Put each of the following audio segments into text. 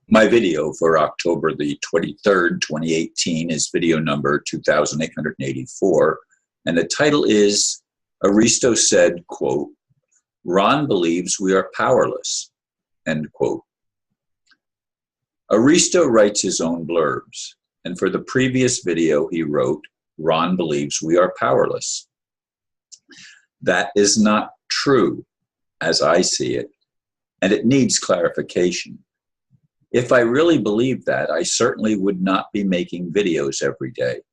My video for October the 23rd, 2018 is video number 2884, and the title is Aristo said, quote, "Ron believes we are powerless," end quote. Aristo writes his own blurbs, and for the previous video he wrote, "Ron believes we are powerless." That is not true, as I see it, and it needs clarification. If I really believed that, I certainly would not be making videos every day,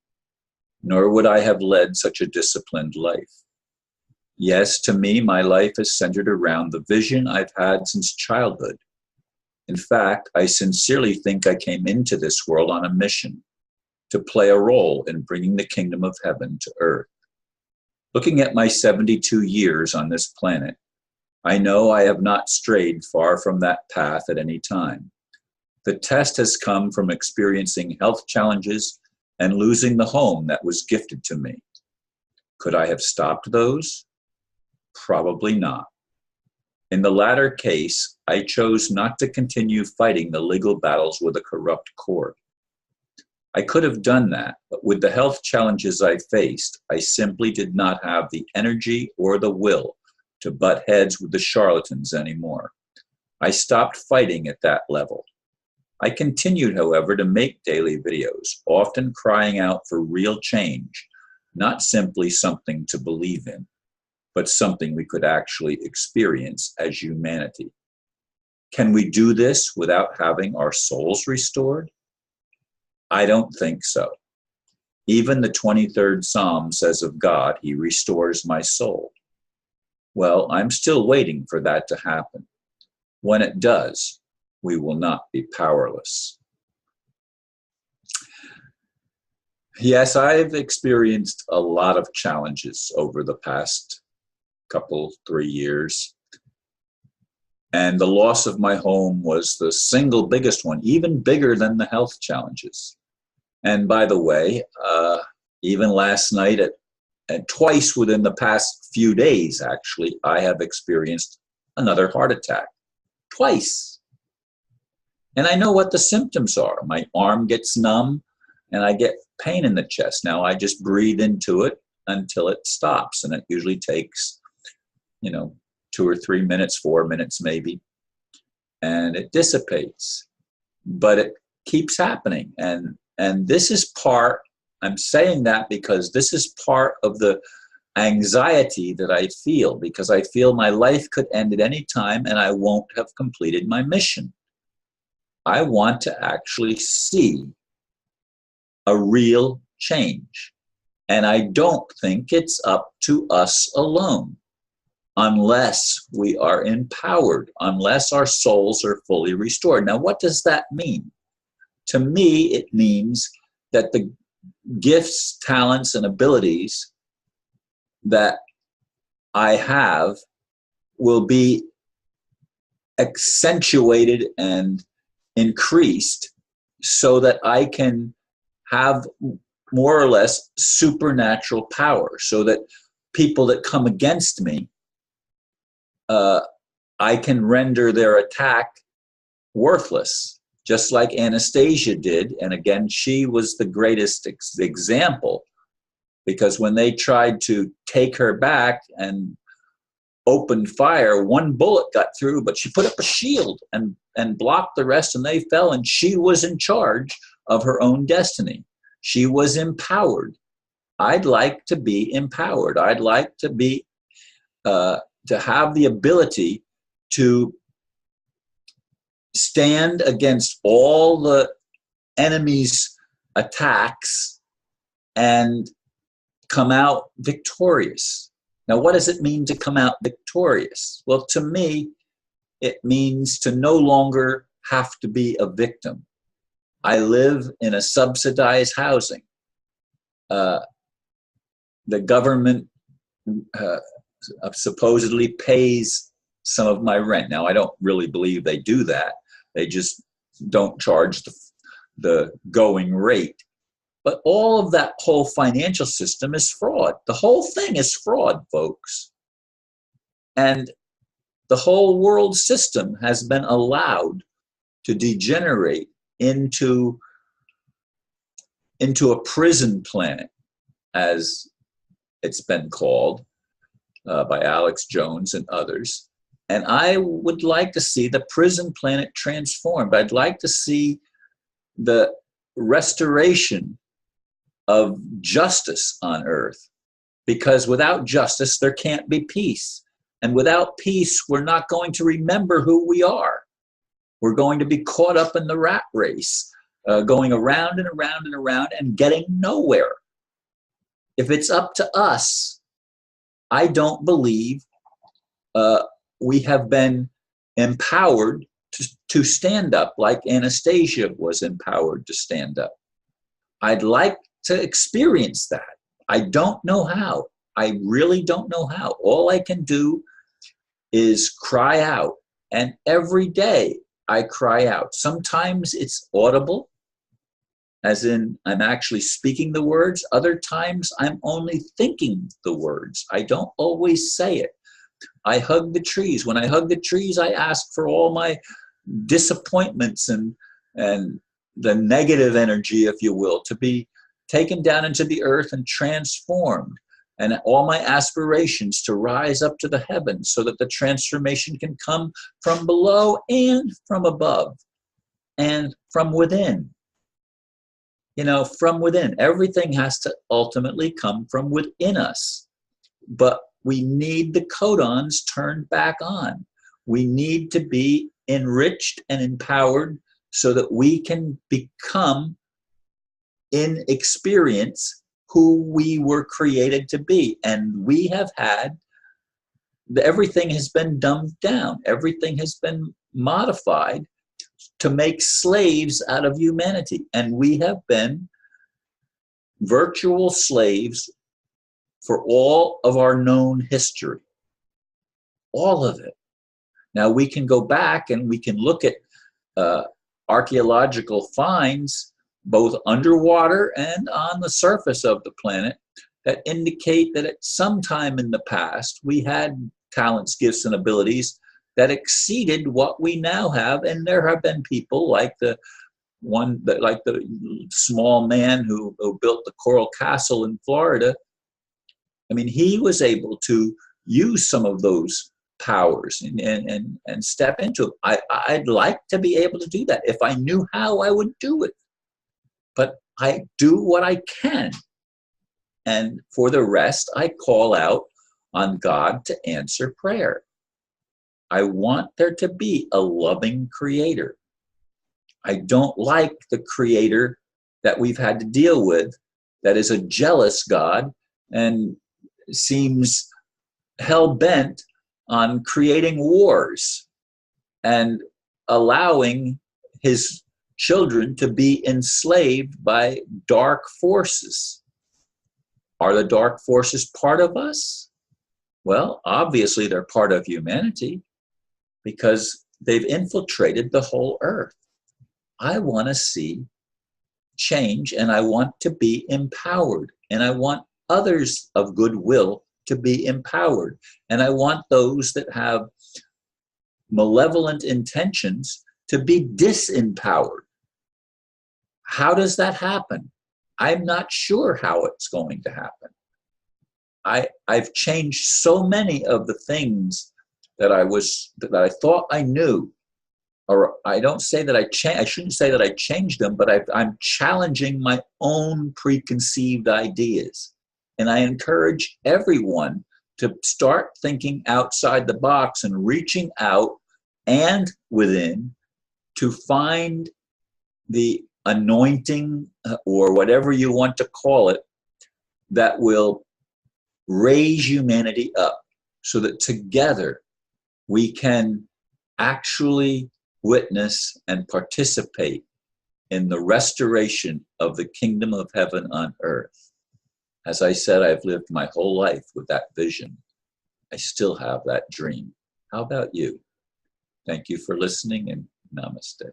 nor would I have led such a disciplined life. Yes, to me, my life is centered around the vision I've had since childhood. In fact, I sincerely think I came into this world on a mission to play a role in bringing the kingdom of heaven to earth. Looking at my 72 years on this planet, I know I have not strayed far from that path at any time. The test has come from experiencing health challenges and losing the home that was gifted to me. Could I have stopped those? Probably not. In the latter case, I chose not to continue fighting the legal battles with a corrupt court. I could have done that, but with the health challenges I faced, I simply did not have the energy or the will to butt heads with the charlatans anymore. I stopped fighting at that level. I continued, however, to make daily videos, often crying out for real change, not simply something to believe in, but something we could actually experience as humanity. Can we do this without having our souls restored? I don't think so. Even the 23rd Psalm says of God, "He restores my soul." Well, I'm still waiting for that to happen. When it does, we will not be powerless. Yes, I've experienced a lot of challenges over the past couple, 3 years. And the loss of my home was the single biggest one, even bigger than the health challenges. And by the way, even last night, and twice within the past few days, actually, I have experienced another heart attack. Twice. And I know what the symptoms are. My arm gets numb and I get pain in the chest. Now I just breathe into it until it stops. And it usually takes, 2 or 3 minutes, 4 minutes maybe. And it dissipates. But it keeps happening. And this is part, I'm saying that because this is part of the anxiety that I feel, because I feel my life could end at any time and I won't have completed my mission. I want to actually see a real change. And I don't think it's up to us alone, unless we are empowered, unless our souls are fully restored. Now, what does that mean? To me, it means that the gifts, talents, and abilities that I have will be accentuated and increased so that I can have more or less supernatural power, so that people that come against me, I can render their attack worthless, just like Anastasia did. And again, she was the greatest example, because when they tried to take her back and opened fire, one bullet got through, but she put up a shield and blocked the rest, and they fell, and she was in charge of her own destiny. She was empowered. I'd like to be empowered. I'd like to be to have the ability to stand against all the enemy's attacks and come out victorious. Now, what does it mean to come out victorious? Well, to me, it means to no longer have to be a victim. I live in a subsidized housing. The government supposedly pays some of my rent. Now, I don't really believe they do that. They just don't charge the going rate. But all of that whole financial system is fraud. The whole thing is fraud, folks. And the whole world system has been allowed to degenerate into a prison planet, as it's been called by Alex Jones and others. And I would like to see the prison planet transformed. I'd like to see the restoration of justice on earth, because without justice, there can't be peace. And without peace, we're not going to remember who we are. We're going to be caught up in the rat race, going around and around and around and getting nowhere. If it's up to us, I don't believe we have been empowered to stand up like Anastasia was empowered to stand up. I'd like to experience that. I don't know how. I really don't know how. All I can do is cry out. And every day I cry out. Sometimes it's audible, as in I'm actually speaking the words. Other times I'm only thinking the words. I don't always say it. I hug the trees. When I hug the trees, I ask for all my disappointments and the negative energy, if you will, to be taken down into the earth and transformed, and all my aspirations to rise up to the heavens so that the transformation can come from below and from above and from within. You know, from within. Everything has to ultimately come from within us. But we need the codons turned back on. We need to be enriched and empowered so that we can become, in experience, who we were created to be. And we have had, everything has been dumbed down. Everything has been modified to make slaves out of humanity. And we have been virtual slaves for all of our known history. All of it. Now we can go back and we can look at archaeological finds, both underwater and on the surface of the planet, that indicate that at some time in the past we had talents, gifts, and abilities that exceeded what we now have. And there have been people like the small man who built the Coral Castle in Florida. I mean, he was able to use some of those powers and step into it. I'd like to be able to do that. If I knew how, I would do it. But I do what I can. And for the rest, I call out on God to answer prayer. I want there to be a loving creator. I don't like the creator that we've had to deal with that is a jealous God and seems hell-bent on creating wars and allowing his children to be enslaved by dark forces. Are the dark forces part of us? Well, obviously they're part of humanity because they've infiltrated the whole earth. I want to see change, and I want to be empowered, and I want others of goodwill to be empowered, and I want those that have malevolent intentions to be disempowered. How does that happen? I'm not sure how it's going to happen. I've changed so many of the things that I thought I knew, or I don't say that I shouldn't say that I changed them, but I'm challenging my own preconceived ideas. And I encourage everyone to start thinking outside the box and reaching out and within to find the anointing, or whatever you want to call it, that will raise humanity up so that together we can actually witness and participate in the restoration of the kingdom of heaven on earth. As I said, I've lived my whole life with that vision. I still have that dream. How about you? Thank you for listening, and namaste.